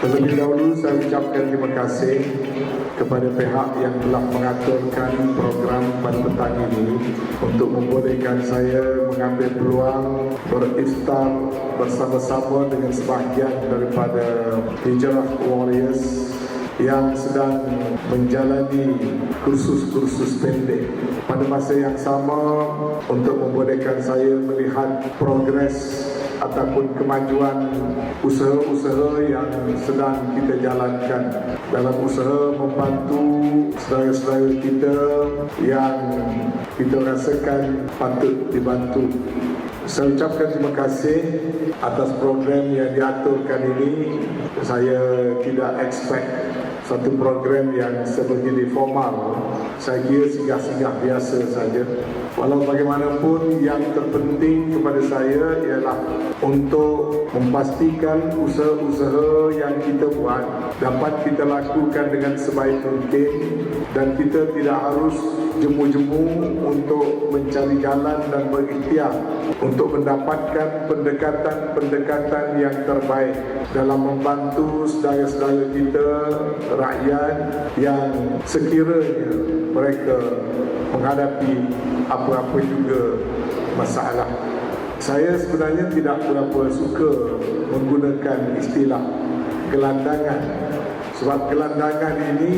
Terlebih dahulu saya ucapkan terima kasih kepada pihak yang telah mengaturkan program pada petang ini untuk membolehkan saya mengambil peluang beriftar bersama-sama dengan sebahagian daripada Hijrah Warriors yang sedang menjalani kursus-kursus pendek. Pada masa yang sama, untuk membolehkan saya melihat progres ataupun kemajuan usaha-usaha yang sedang kita jalankan dalam usaha membantu saudara-saudara kita yang kita rasakan patut dibantu. Saya ucapkan terima kasih atas program yang diaturkan ini. Saya tidak expect satu program yang sebegini formal. Saya kira singgah-singgah biasa saja. Walau bagaimanapun, yang terpenting kepada saya ialah untuk memastikan usaha-usaha yang kita buat dapat kita lakukan dengan sebaik mungkin dan kita tidak harus jemu-jemu untuk mencari jalan dan berikhtiar untuk mendapatkan pendekatan-pendekatan yang terbaik dalam membantu saudara-saudara kita, rakyat yang sekiranya mereka menghadapi apa-apa juga masalah. Saya sebenarnya tidak berapa suka menggunakan istilah gelandangan, sebab gelandangan ini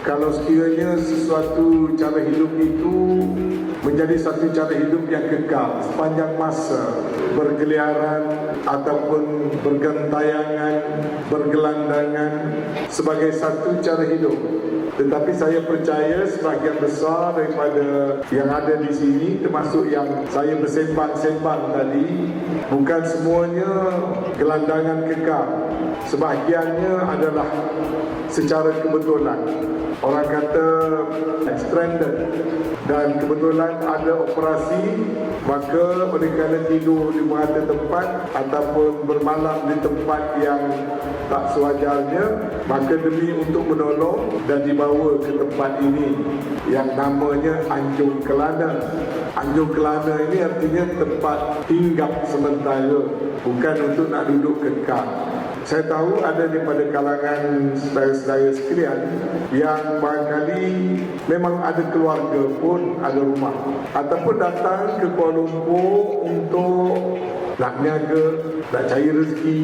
kalau sekiranya sesuatu cara hidup itu menjadi satu cara hidup yang kekal sepanjang masa, berkeliaran ataupun bergentayangan, bergelandangan sebagai satu cara hidup. Tetapi saya percaya sebahagian besar daripada yang ada di sini, termasuk yang saya bersembang-sembang tadi, bukan semuanya gelandangan kekal. Sebahagiannya adalah secara kebetulan. Orang kata stranded, dan kebetulan ada operasi, maka oleh kerana tidur di merata tempat ataupun bermalam di tempat yang tak sewajarnya, maka demi untuk menolong dan dibawa ke tempat ini yang namanya Anjung Kelana. Anjung Kelana ini artinya tempat hinggap sementara, bukan untuk nak duduk kekal. Saya tahu ada daripada kalangan saudara-saudara sekalian yang barangkali memang ada keluarga pun, ada rumah, ataupun datang ke Kuala Lumpur untuk nak niaga, nak cari rezeki,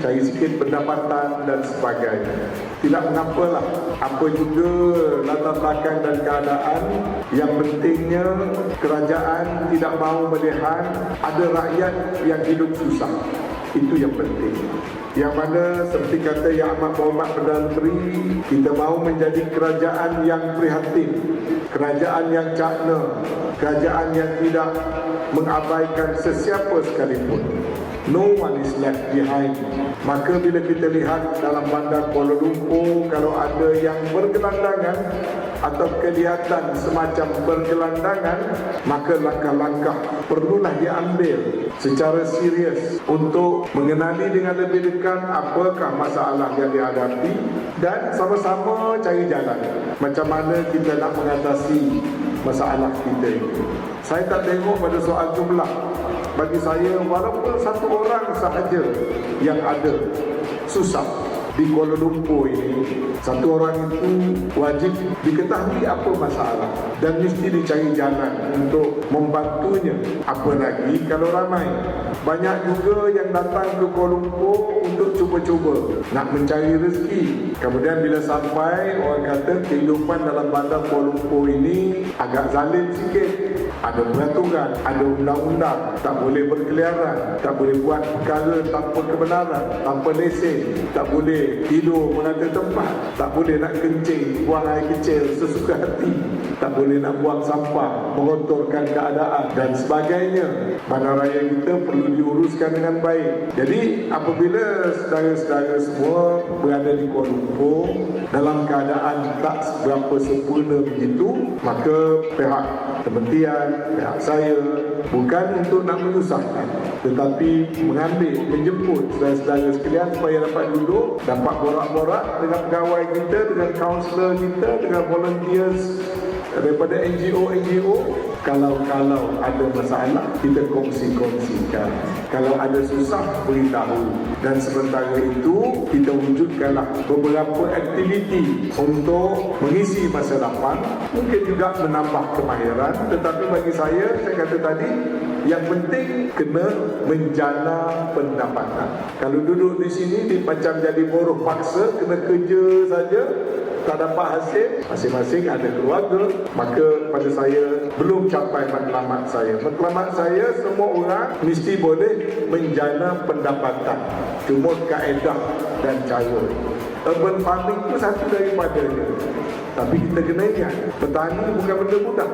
cari sikit pendapatan dan sebagainya. Tidak mengapalah apa juga latar belakang dan keadaan. Yang pentingnya kerajaan tidak mahu melihat ada rakyat yang hidup susah. Itu yang penting. Yang mana seperti kata Yang Amat Berhormat Perdana Menteri, kita mahu menjadi kerajaan yang prihatin, kerajaan yang cakna, kerajaan yang tidak mengabaikan sesiapa sekalipun. No one is left behind. Maka bila kita lihat dalam bandar Kuala Lumpur, kalau ada yang bergelandangan atau kelihatan semacam bergelandangan, maka langkah-langkah perlulah diambil secara serius untuk mengenali dengan lebih dekat apakah masalah yang dihadapi dan sama-sama cari jalan macam mana kita nak mengatasi masalah kita ini. Saya tak tengok pada soal jumlah. Bagi saya, walaupun satu orang sahaja yang ada susah di Kuala Lumpur ini, satu orang itu wajib diketahui apa masalah dan mesti dicari jalan untuk membantunya. Apa lagi kalau ramai. Banyak juga yang datang ke Kuala Lumpur untuk cuba-cuba nak mencari rezeki. Kemudian bila sampai, orang kata kehidupan dalam bandar Kuala Lumpur ini agak zalim sikit. Ada peraturan, ada undang-undang, tak boleh berkeliaran, tak boleh buat perkara tanpa kebenaran, tanpa lesen, tak boleh tidur menata tempat, tak boleh nak kencing, buang air kecil sesuka hati, tak boleh nak buang sampah, mengotorkan keadaan dan sebagainya. Bandaraya kita perlu diuruskan dengan baik. Jadi apabila saudara-saudara semua berada di Kuala Lumpur dalam keadaan tak seberapa sempurna begitu, maka pihak kementerian, pihak saya bukan untuk nak menyusahkan, tetapi menjemput saudara-saudara sekalian supaya dapat duduk, dapat borak-borak dengan pegawai kita, dengan kaunselor kita, dengan volunteers daripada NGO, kalau ada masalah kita kongsi-kongsikan, kalau ada susah beritahu, dan sementara itu kita wujudkanlah beberapa aktiviti untuk mengisi masa depan, mungkin juga menambah kemahiran. Tetapi bagi saya kata tadi, yang penting kena menjana pendapatan. Kalau duduk di sini macam jadi buruh paksa, kena kerja saja, tak dapat hasil, masing-masing ada keluarga, maka pada saya belum capai matlamat saya. Matlamat saya, semua orang mesti boleh menjana pendapatan, cuma kaedah dan cara. Urban farming itu satu daripadanya. Tapi kita kena ingat, petani bukan benda mudah.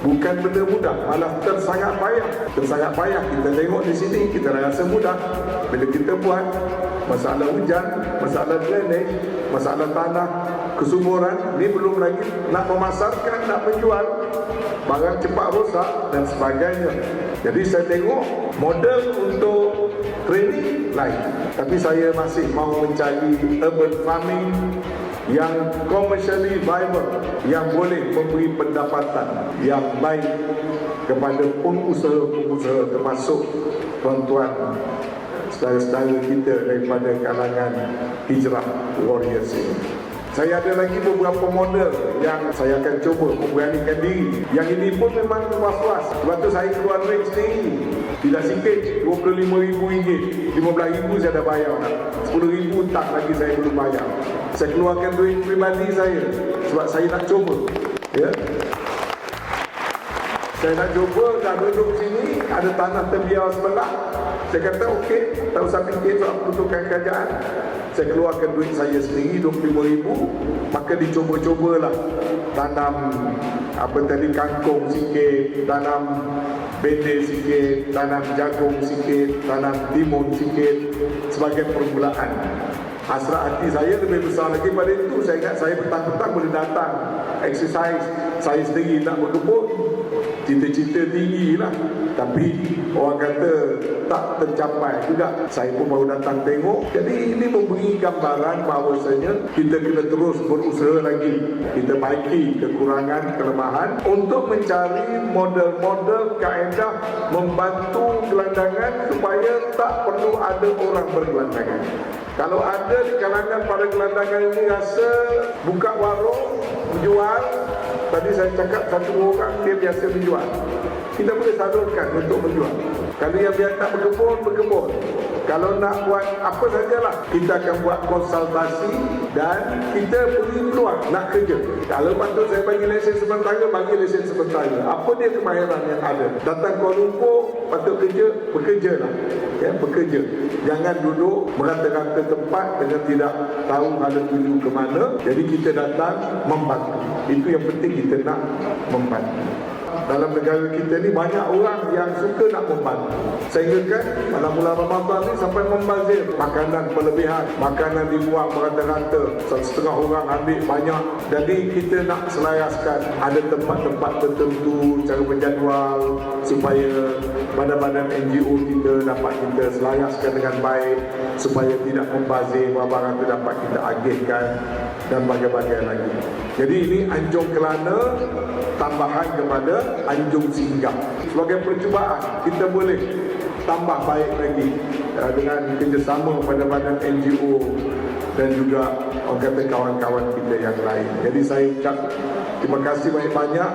Bukan benda mudah, malah tersangat payah. Tersangat payah. Kita tengok di sini, kita rasa mudah. Bila kita buat, masalah hujan, masalah drainage, masalah tanah, kesuburan, ni belum lagi nak memasarkan, nak menjual, barang cepat rosak dan sebagainya. Jadi saya tengok model untuk training lain. Tapi saya masih mahu mencari urban farming yang commercially viable, yang boleh memberi pendapatan yang baik kepada pengusaha-pengusaha, termasuk tuan-tuan saudara-saudara kita daripada kalangan Hijrah Warriors ini. Saya ada lagi beberapa model yang saya akan cuba memberanikan diri. Yang ini pun memang was-was. Sebab tu saya keluar duit sendiri. Tidak sikit, RM25,000, RM15,000 saya dah bayar. RM10,000 tak lagi saya belum bayar. Saya keluarkan duit pribadi saya sebab saya nak cuba. Ya. Saya nak cuba, dah duduk sini, ada tanah terbiar sebelah. Saya kata okey, tak usah fikir soal peruntukan kerajaan. Saya keluarkan duit saya sendiri RM25,000, maka dicuba-cubalah tanam kangkung sikit, tanam bende sikit, tanam jagung sikit, tanam timun sikit sebagai permulaan. Hasrat hati saya lebih besar lagi pada itu. Saya ingat saya petang-petang boleh datang exercise, saya sendiri nak berkebun. Cita-cita tinggi lah, tapi orang kata tak tercapai juga. Saya pun baru datang tengok. Jadi ini memberi gambaran bahawasanya kita kena terus berusaha lagi. Kita baiki kekurangan, kelemahan untuk mencari model-model kaedah membantu gelandangan supaya tak perlu ada orang bergelandangan. Kalau ada di kalangan para gelandangan ini rasa buka warung, menjual, tadi saya cakap satu orang dia biasa menjual, kita boleh salurkan untuk menjual. Kalau yang biasa nak berkebun. Kalau nak buat apa sajalah, kita akan buat konsultasi dan kita beri peluang nak kerja. Kalau patut saya bagi lesen sementara, bagi lesen sementara. Apa dia kemahiran yang ada? Datang Kuala Lumpur, patut kerja, bekerjalah. Ya, bekerja. Jangan duduk merata-rata tempat dengan tidak tahu hala tuju ke mana. Jadi kita datang membantu. Itu yang penting, kita nak membantu. Dalam negara kita ni banyak orang yang suka nak membantu. Sehingga kan pada bulan Ramadan ni sampai membazir makanan berlebihan, makanan dibuang merata-rata, setengah orang ambil banyak. Jadi kita nak selaraskan, ada tempat-tempat tertentu cara berjadual supaya badan-badan NGO kita dapat kita selaraskan dengan baik, supaya tidak membazir, barang itu dapat kita agihkan dan bagai-bagai lagi. Jadi ini Anjung Kelana tambahan kepada Anjung Singgah. Sebagai percubaan, kita boleh tambah baik lagi dengan kerjasama pada badan NGO dan juga orang kata kawan-kawan kita yang lain. Jadi saya ucap terima kasih banyak-banyak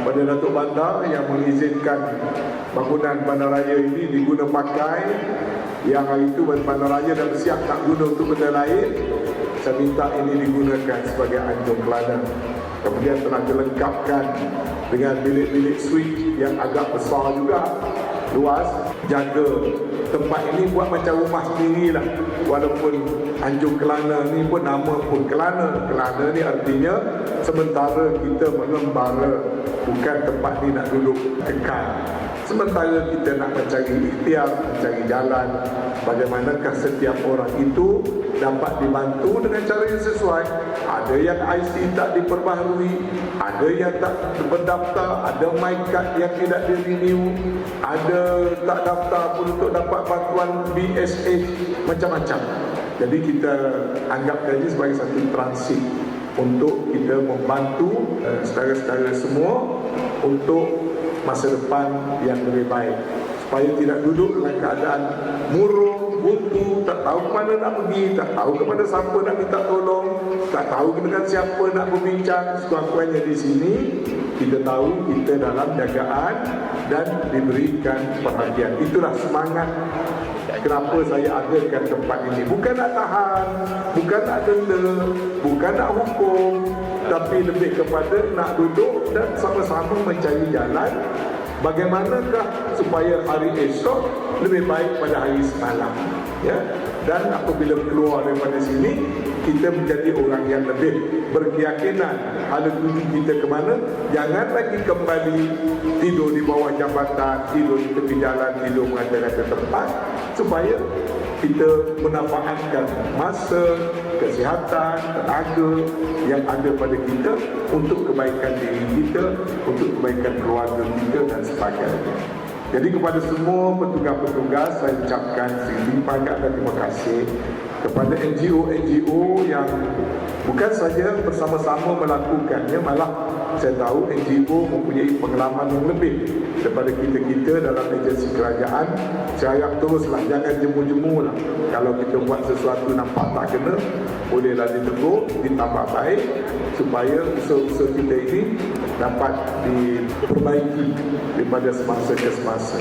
pada Datuk Bandar yang mengizinkan bangunan bandaraya ini diguna pakai. Yang hari itu bandaraya dah bersiap nak guna untuk benda lain. Saya minta ini digunakan sebagai Anjung Kelana. Kemudian telah dilengkapkan dengan bilik-bilik suite yang agak besar juga, luas. Jaga tempat ini buat macam rumah sendiri lah. Walaupun Anjung Kelana ni pun nama pun Kelana. Kelana ni artinya sementara kita mengembara, bukan tempat ni nak duduk kekal. Sementara kita nak mencari ikhtiar, mencari jalan, bagaimanakah setiap orang itu dapat dibantu dengan cara yang sesuai. Ada yang IC tak diperbaharui, ada yang tak berdaftar, ada my card yang tidak di-renew, ada tak daftar pun untuk dapat bantuan BSH, macam-macam. Jadi kita anggapkan ini sebagai satu transit untuk kita membantu saudara-saudara semua untuk masa depan yang lebih baik, supaya tidak duduk dalam keadaan murung, buntu, tak tahu ke mana nak pergi, tak tahu kepada siapa nak minta tolong, tak tahu dengan siapa nak berbincang. Sekurang-kurangnya di sini kita tahu kita dalam jagaan dan diberikan perhatian. Itulah semangat kenapa saya adakan tempat ini. Bukan nak tahan, bukan nak denda, bukan nak hukum, tapi lebih kepada nak duduk dan sama-sama mencari jalan bagaimanakah supaya hari esok lebih baik pada hari semalam, ya. Dan apabila keluar daripada sini, kita menjadi orang yang lebih berkeyakinan hala tuju kita ke mana. Jangan lagi kembali tidur di bawah jambatan, tidur di tepi jalan, tidur mengada-ngada tempat, supaya kita memanfaatkan masa, kesihatan, tenaga yang ada pada kita untuk kebaikan diri kita, untuk kebaikan keluarga kita dan sebagainya. Jadi kepada semua petugas-petugas saya ucapkan selimpah dan terima kasih kepada NGO-NGO yang bukan saja bersama-sama melakukannya, malah saya tahu NGO mempunyai pengalaman yang lebih daripada kita-kita dalam agensi kerajaan. Saya harap teruslah, jangan jemu-jemu lah. Kalau kita buat sesuatu nampak tak kena, bolehlah ditegur, ditambah baik, supaya usaha-usaha kita ini dapat diperbaiki daripada semasa ke semasa.